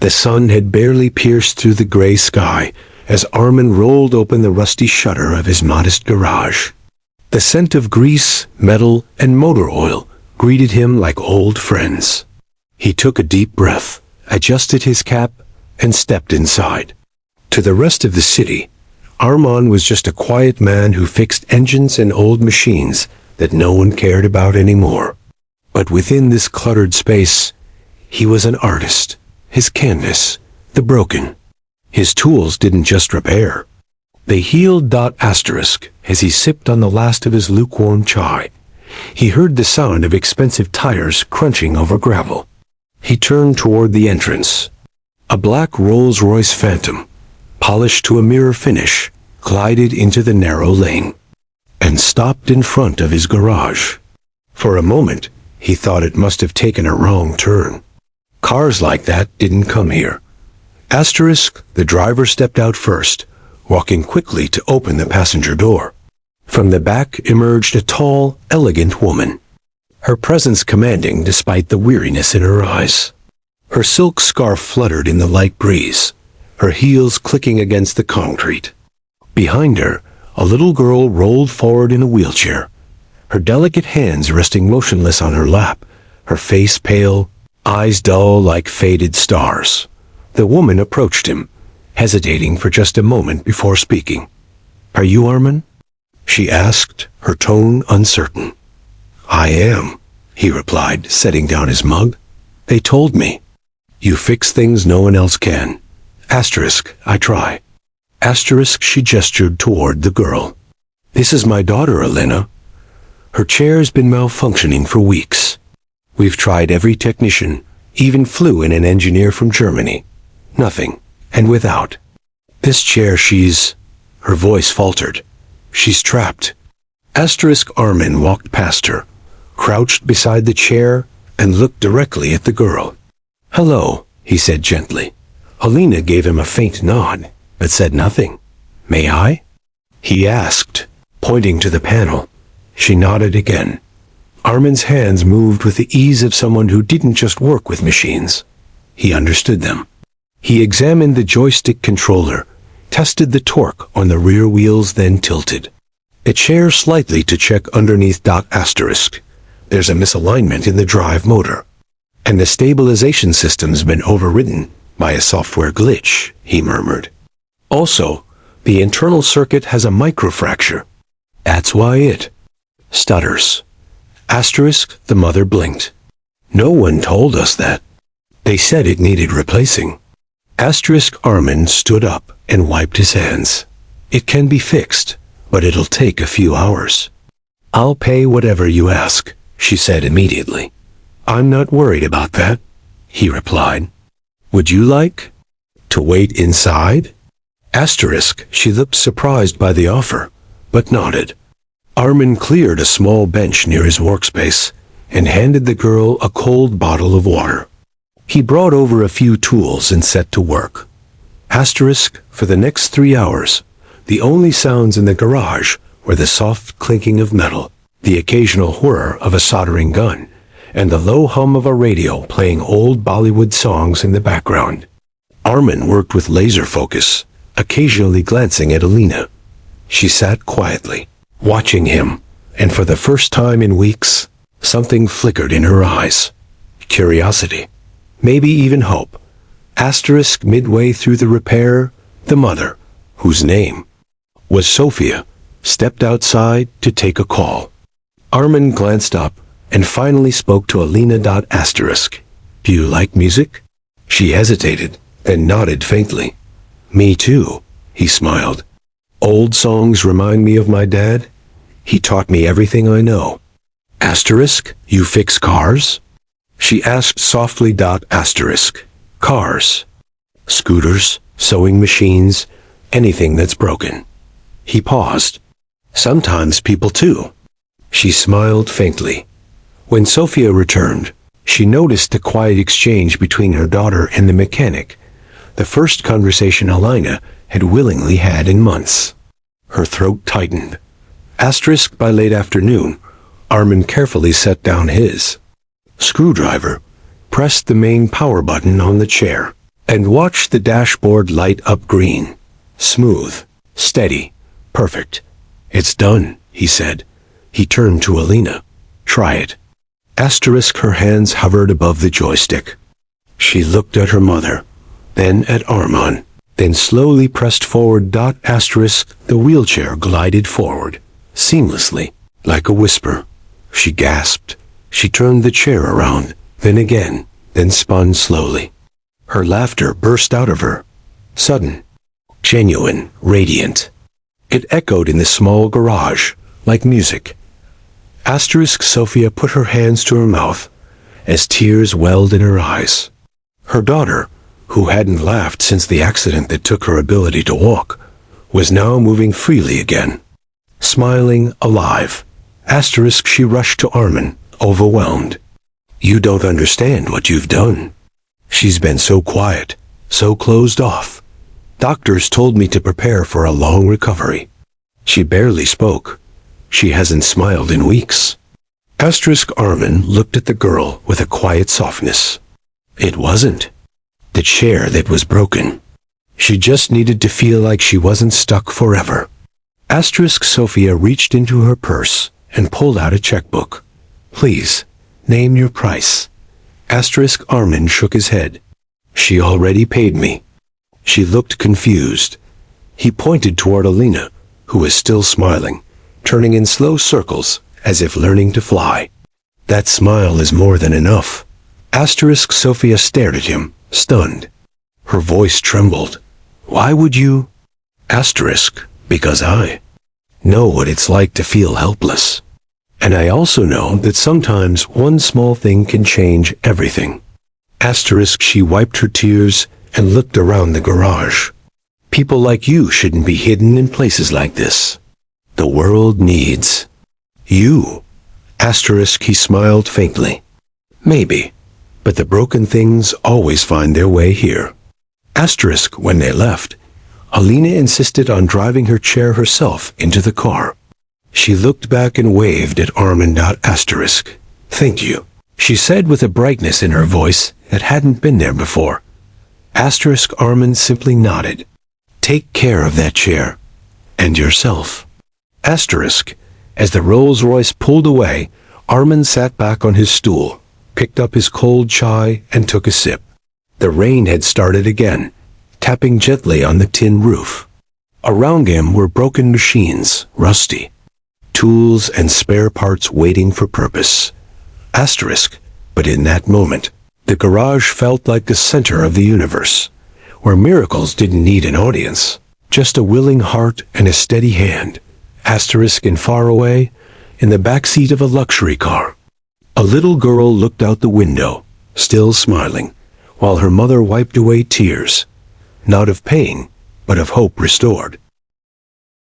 The sun had barely pierced through the gray sky as Armin rolled open the rusty shutter of his modest garage. The scent of grease, metal, and motor oil greeted him like old friends. He took a deep breath, adjusted his cap, and stepped inside. To the rest of the city, Armin was just a quiet man who fixed engines and old machines that no one cared about anymore. But within this cluttered space, he was an artist. His canvas, the broken. His tools didn't just repair. They healed. As he sipped on the last of his lukewarm chai, he heard the sound of expensive tires crunching over gravel. He turned toward the entrance. A black Rolls-Royce Phantom, polished to a mirror finish, glided into the narrow lane and stopped in front of his garage. For a moment, he thought it must have taken a wrong turn. Cars like that didn't come here. The driver stepped out first, walking quickly to open the passenger door. From the back emerged a tall, elegant woman, her presence commanding despite the weariness in her eyes. Her silk scarf fluttered in the light breeze, her heels clicking against the concrete. Behind her, a little girl rolled forward in a wheelchair, her delicate hands resting motionless on her lap, her face pale, eyes dull like faded stars. The woman approached him, hesitating for just a moment before speaking. "Are you Armin?" she asked, her tone uncertain. "I am," he replied, setting down his mug. "They told me. You fix things no one else can. I try." She gestured toward the girl. "This is my daughter, Elena. Her chair's been malfunctioning for weeks. We've tried every technician, even flew in an engineer from Germany. Nothing, and without. This chair, her voice faltered. "She's trapped." Armin walked past her, crouched beside the chair, and looked directly at the girl. "Hello," he said gently. Elena gave him a faint nod, but said nothing. "May I?" he asked, pointing to the panel. She nodded again. Armin's hands moved with the ease of someone who didn't just work with machines. He understood them. He examined the joystick controller, tested the torque on the rear wheels, then tilted the chair slightly to check underneath. "There's a misalignment in the drive motor, and the stabilization system's been overridden by a software glitch," he murmured. "Also, the internal circuit has a microfracture. That's why it stutters." The mother blinked. "No one told us that. They said it needed replacing." Armin stood up and wiped his hands. "It can be fixed, but it'll take a few hours." "I'll pay whatever you ask," she said immediately. "I'm not worried about that," he replied. "Would you like to wait inside?" She looked surprised by the offer, but nodded. Armin cleared a small bench near his workspace and handed the girl a cold bottle of water. He brought over a few tools and set to work. For the next 3 hours, the only sounds in the garage were the soft clinking of metal, the occasional whir of a soldering gun, and the low hum of a radio playing old Bollywood songs in the background. Armin worked with laser focus, occasionally glancing at Elena. She sat quietly, watching him, and for the first time in weeks, something flickered in her eyes. Curiosity. Maybe even hope. Midway through the repair, the mother, whose name was Sophia, stepped outside to take a call. Armin glanced up and finally spoke to Elena. "Do you like music?" She hesitated, then nodded faintly. "Me too," he smiled. "Old songs remind me of my dad. He taught me everything I know." "You fix cars?" she asked softly. "Cars. Scooters, sewing machines, anything that's broken." He paused. "Sometimes people too." She smiled faintly. When Sophia returned, she noticed the quiet exchange between her daughter and the mechanic, the first conversation Elena had willingly had in months. Her throat tightened. By late afternoon, Armin carefully set down his screwdriver, pressed the main power button on the chair, and watched the dashboard light up green. Smooth, steady, perfect. It's done, he said. He turned to Alina. Try it. Asterisk, her hands hovered above the joystick. She looked at her mother, then at Armand, then slowly pressed forward. Asterisk, the wheelchair glided forward, seamlessly, like a whisper. She gasped. She turned the chair around, then again, then spun slowly. Her laughter burst out of her. Sudden, genuine, radiant. It echoed in the small garage, like music. Asterisk, Sophia put her hands to her mouth, as tears welled in her eyes. Her daughter, who hadn't laughed since the accident that took her ability to walk, was now moving freely again. Smiling, alive. Asterisk, she rushed to Armin, overwhelmed. You don't understand what you've done. She's been so quiet, so closed off. Doctors told me to prepare for a long recovery. She barely spoke. She hasn't smiled in weeks. Asterisk, Armin looked at the girl with a quiet softness. It wasn't the chair that was broken. She just needed to feel like she wasn't stuck forever. Asterisk, Sophia reached into her purse and pulled out a checkbook. Please, name your price. Asterisk, Armin shook his head. She already paid me. She looked confused. He pointed toward Alina, who was still smiling, turning in slow circles, as if learning to fly. That smile is more than enough. Asterisk, Sophia stared at him, stunned. Her voice trembled. Why would you? Asterisk, because I know what it's like to feel helpless. And I also know that sometimes one small thing can change everything. Asterisk, she wiped her tears and looked around the garage. People like you shouldn't be hidden in places like this. The world needs you. Asterisk, he smiled faintly. Maybe, but the broken things always find their way here. Asterisk, when they left, Alina insisted on driving her chair herself into the car. She looked back and waved at Armin. Asterisk. Thank you, she said with a brightness in her voice that hadn't been there before. Asterisk, Armin simply nodded. Take care of that chair. And yourself. Asterisk. As the Rolls-Royce pulled away, Armin sat back on his stool, picked up his cold chai, and took a sip. The rain had started again, tapping gently on the tin roof. Around him were broken machines, rusty. Tools and spare parts waiting for purpose. Asterisk. But in that moment, the garage felt like the center of the universe, where miracles didn't need an audience, just a willing heart and a steady hand. Asterisk, and far away, in the backseat of a luxury car, a little girl looked out the window, still smiling, while her mother wiped away tears, not of pain, but of hope restored.